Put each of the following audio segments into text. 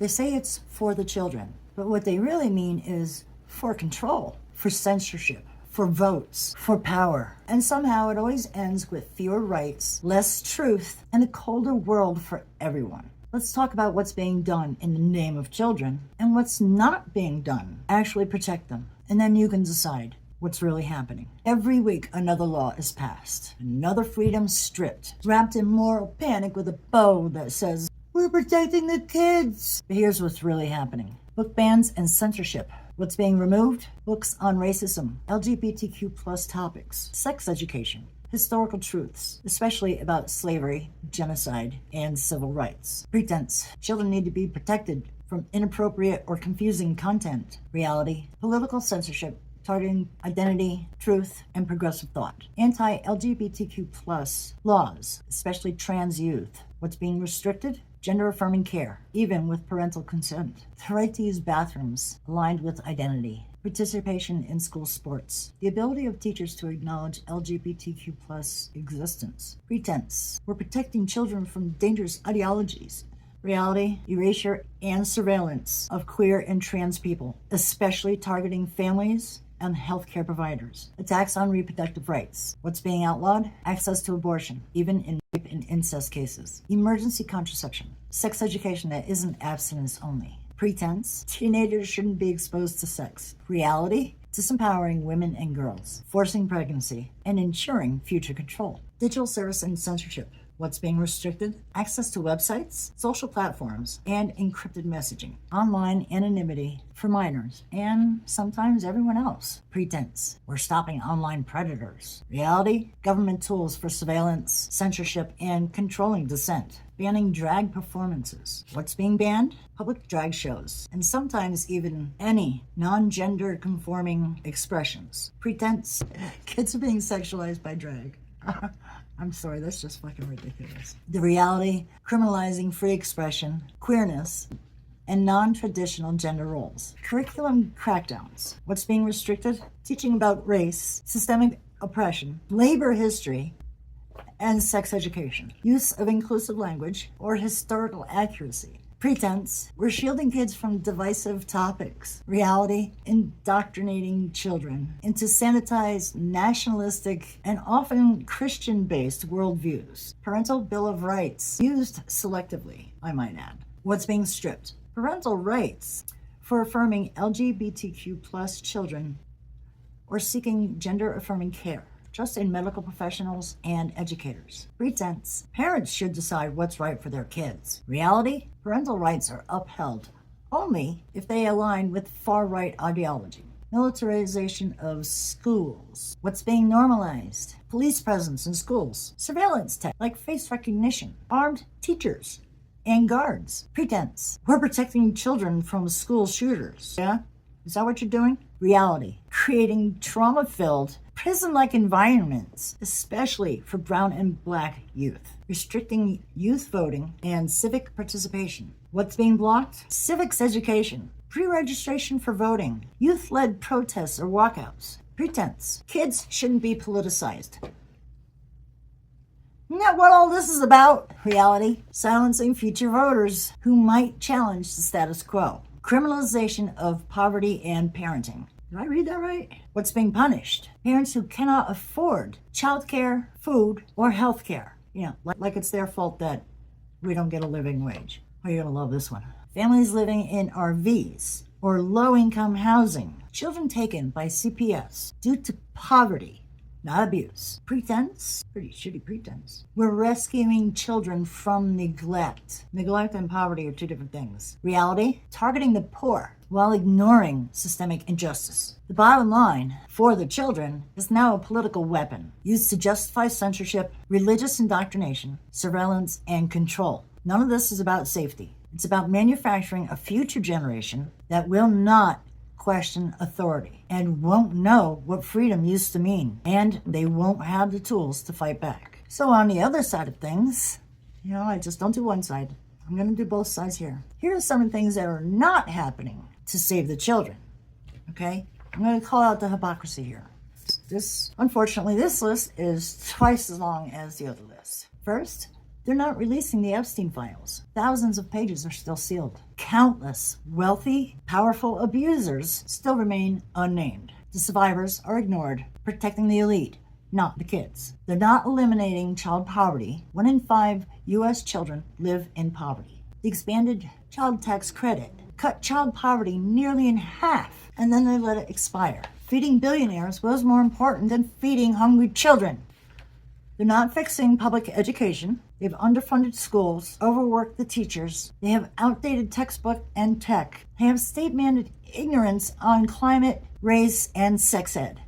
They say it's for the children, but what they really mean is for control, for censorship, for votes, for power. And somehow it always ends with fewer rights, less truth, and a colder world for everyone. Let's talk about what's being done in the name of children and what's not being done. Actually protect them. And then you can decide what's really happening. Every week, another law is passed. Another freedom stripped, wrapped in moral panic with a bow that says, "We're protecting the kids." But here's what's really happening. Book bans and censorship. What's being removed? Books on racism, LGBTQ plus topics, sex education, historical truths, especially about slavery, genocide, and civil rights. Pretense. Children need to be protected from inappropriate or confusing content. Reality. Political censorship, targeting identity, truth, and progressive thought. Anti-LGBTQ plus laws, especially trans youth. What's being restricted? Gender-affirming care, even with parental consent. The right to use bathrooms aligned with identity. Participation in school sports. The ability of teachers to acknowledge LGBTQ plus existence. Pretense. We're protecting children from dangerous ideologies. Reality, erasure, and surveillance of queer and trans people, especially targeting families and healthcare providers. Attacks on reproductive rights. What's being outlawed? Access to abortion, even in rape and incest cases. Emergency contraception. Sex education that isn't abstinence only. Pretense. Teenagers shouldn't be exposed to sex. Reality. Disempowering women and girls. Forcing pregnancy and ensuring future control. Digital service and censorship. What's being restricted? Access to websites, social platforms, and encrypted messaging. Online anonymity for minors and sometimes everyone else. Pretense. We're stopping online predators. Reality. Government tools for surveillance, censorship, and controlling dissent. Banning drag performances. What's being banned? Public drag shows, and sometimes even any non-gender conforming expressions. Pretense. Kids are being sexualized by drag. I'm sorry, that's just fucking ridiculous. The reality, criminalizing free expression, queerness, and non-traditional gender roles. Curriculum crackdowns. What's being restricted? Teaching about race, systemic oppression, labor history, and sex education. Use of inclusive language or historical accuracy. Pretense. We're shielding kids from divisive topics. Reality. Indoctrinating children into sanitized, nationalistic, and often Christian-based worldviews. Parental Bill of Rights. Used selectively, I might add. What's being stripped? Parental rights for affirming LGBTQ plus children or seeking gender-affirming care. Trust in medical professionals and educators. Pretense. Parents should decide what's right for their kids. Reality. Parental rights are upheld only if they align with far-right ideology. Militarization of schools. What's being normalized? Police presence in schools. Surveillance tech like face recognition. Armed teachers and guards. Pretense. We're protecting children from school shooters. Yeah? Is that what you're doing? Reality. Creating trauma-filled, prison-like environments, especially for brown and black youth. Restricting youth voting and civic participation. What's being blocked? Civics education. Pre-registration for voting. Youth-led protests or walkouts. Pretense. Kids shouldn't be politicized. Isn't that what all this is about? Reality. Silencing future voters who might challenge the status quo. Criminalization of poverty and parenting. Did I read that right? What's being punished? Parents who cannot afford childcare, food, or health care. Like it's their fault that we don't get a living wage. Oh, you're gonna love this one. Families living in RVs or low-income housing. Children taken by CPS due to poverty, not abuse. Pretense? Pretty shitty pretense. We're rescuing children from neglect. Neglect and poverty are two different things. Reality? Targeting the poor while ignoring systemic injustice. The bottom line for the children is now a political weapon used to justify censorship, religious indoctrination, surveillance, and control. None of this is about safety. It's about manufacturing a future generation that will not question authority and won't know what freedom used to mean, and they won't have the tools to fight back. So on the other side of things, I just don't do one side. I'm going to do both sides here. Here are some of the things that are not happening to save the children, okay? I'm going to call out the hypocrisy here. Unfortunately, this list is twice as long as the other list. First, They're not releasing the Epstein files. Thousands of pages are still sealed. Countless wealthy, powerful abusers still remain unnamed. The survivors are ignored, protecting the elite, not the kids. They're not eliminating child poverty. 1 in 5 U.S. children live in poverty. The expanded child tax credit cut child poverty nearly in half, and then they let it expire. Feeding billionaires was more important than feeding hungry children. They're not fixing public education. They've underfunded schools, overworked the teachers. They have outdated textbook and tech. They have state-mandated ignorance on climate, race, and sex ed.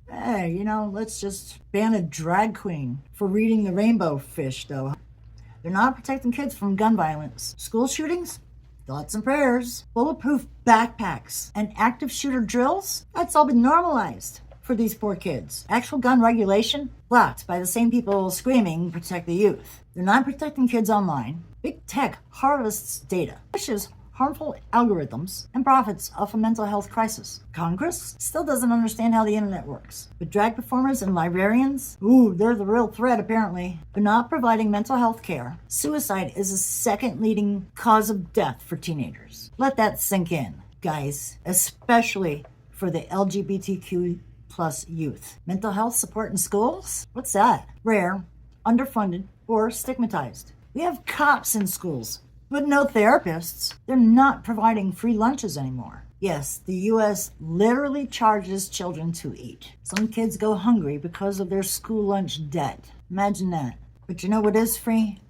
Hey, let's just ban a drag queen for reading the rainbow fish, though. They're not protecting kids from gun violence. School shootings? Thoughts and prayers. Bulletproof backpacks and active shooter drills? That's all been normalized for these poor kids. Actual gun regulation? Blocked by the same people screaming, protect the youth. They're not protecting kids online. Big tech harvests data, pushes harmful algorithms, and profits off a mental health crisis. Congress still doesn't understand how the internet works. But drag performers and librarians? They're the real threat, apparently. They're not providing mental health care. Suicide is the second leading cause of death for teenagers. Let that sink in, guys, especially for the LGBTQ plus youth. Mental health support in schools? What's that? Rare, underfunded, or stigmatized. We have cops in schools, but no therapists. They're not providing free lunches anymore. Yes, the U.S. literally charges children to eat. Some kids go hungry because of their school lunch debt. Imagine that. But you know what is free?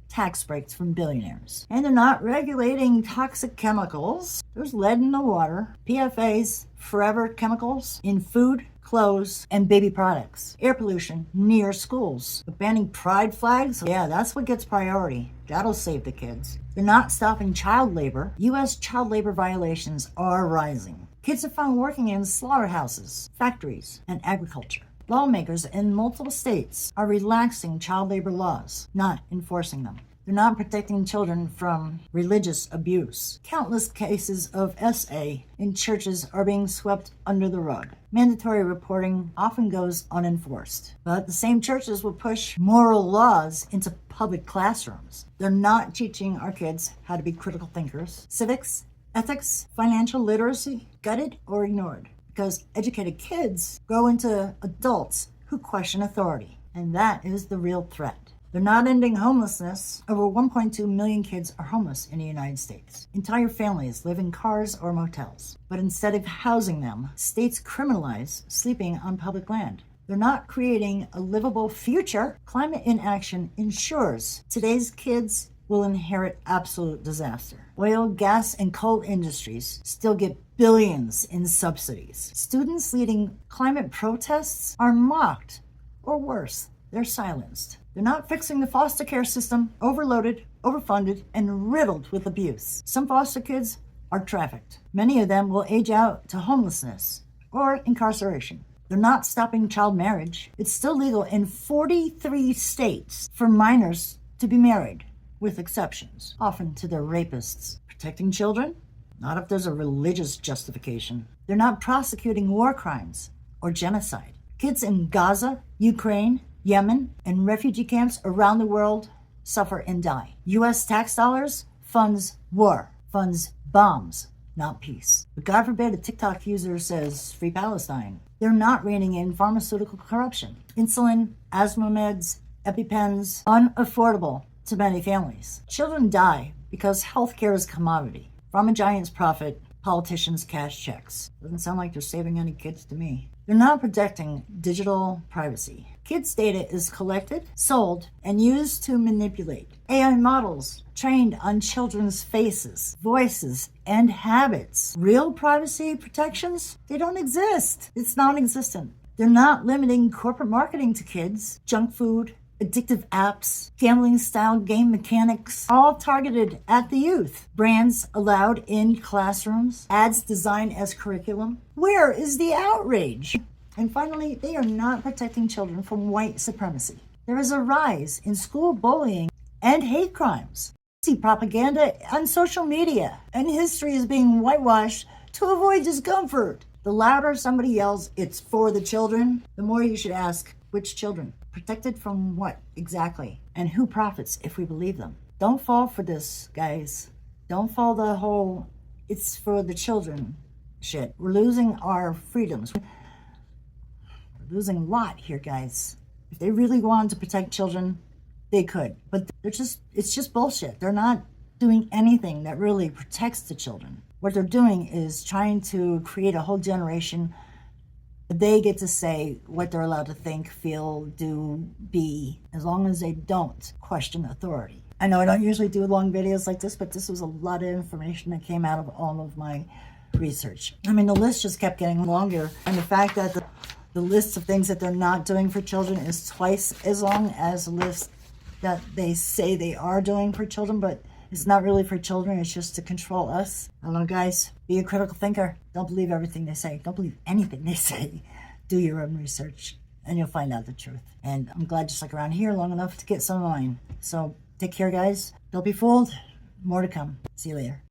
Tax breaks from billionaires. And they're not regulating toxic chemicals. There's lead in the water, PFAS, forever chemicals in food, clothes, and baby products. Air pollution near schools. But banning pride flags? Yeah, that's what gets priority. That'll save the kids. They're not stopping child labor. U.S. child labor violations are rising. Kids are found working in slaughterhouses, factories, and agriculture. Lawmakers in multiple states are relaxing child labor laws, not enforcing them. They're not protecting children from religious abuse. Countless cases of SA in churches are being swept under the rug. Mandatory reporting often goes unenforced. But the same churches will push moral laws into public classrooms. They're not teaching our kids how to be critical thinkers. Civics, ethics, financial literacy, gutted or ignored. Because educated kids grow into adults who question authority. And that is the real threat. They're not ending homelessness. Over 1.2 million kids are homeless in the United States. Entire families live in cars or motels. But instead of housing them, states criminalize sleeping on public land. They're not creating a livable future. Climate inaction ensures today's kids will inherit absolute disaster. Oil, gas, and coal industries still get billions in subsidies. Students leading climate protests are mocked, or worse, they're silenced. They're not fixing the foster care system, overloaded, overfunded, and riddled with abuse. Some foster kids are trafficked. Many of them will age out to homelessness or incarceration. They're not stopping child marriage. It's still legal in 43 states for minors to be married, with exceptions, often to their rapists. Protecting children? Not if there's a religious justification. They're not prosecuting war crimes or genocide. Kids in Gaza, Ukraine, Yemen, and refugee camps around the world suffer and die. U.S. tax dollars funds war, funds bombs, not peace. But God forbid a TikTok user says, "Free Palestine." They're not reining in pharmaceutical corruption. Insulin, asthma meds, EpiPens, unaffordable to many families. Children die because healthcare is commodity. Pharma giants profit, politicians cash checks. Doesn't sound like they're saving any kids to me. They're not protecting digital privacy. Kids' data is collected, sold, and used to manipulate. AI models trained on children's faces, voices, and habits. Real privacy protections? They don't exist. It's non-existent. They're not limiting corporate marketing to kids. Junk food, addictive apps, gambling-style game mechanics, all targeted at the youth. Brands allowed in classrooms, ads designed as curriculum. Where is the outrage? And finally, they are not protecting children from white supremacy. There is a rise in school bullying and hate crimes. See propaganda on social media, and history is being whitewashed to avoid discomfort. The louder somebody yells, "It's for the children," the more you should ask, which children? Protected from what exactly? And who profits if we believe them? Don't fall for this, guys. Don't fall the whole it's for the children shit. We're losing our freedoms. We're losing a lot here, guys. If they really wanted to protect children, they could. But it's just bullshit. They're not doing anything that really protects the children. What they're doing is trying to create a whole generation. They get to say what they're allowed to think, feel, do, be, as long as they don't question authority. I know I don't usually do long videos like this, but this was a lot of information that came out of all of my research. I mean, the list just kept getting longer, and the fact that the list of things that they're not doing for children is twice as long as the list that they say they are doing for children, but it's not really for children. It's just to control us. I don't know, guys. Be a critical thinker. Don't believe everything they say. Don't believe anything they say. Do your own research, and you'll find out the truth. And I'm glad you stuck around here long enough to get some of mine. So take care, guys. Don't be fooled. More to come. See you later.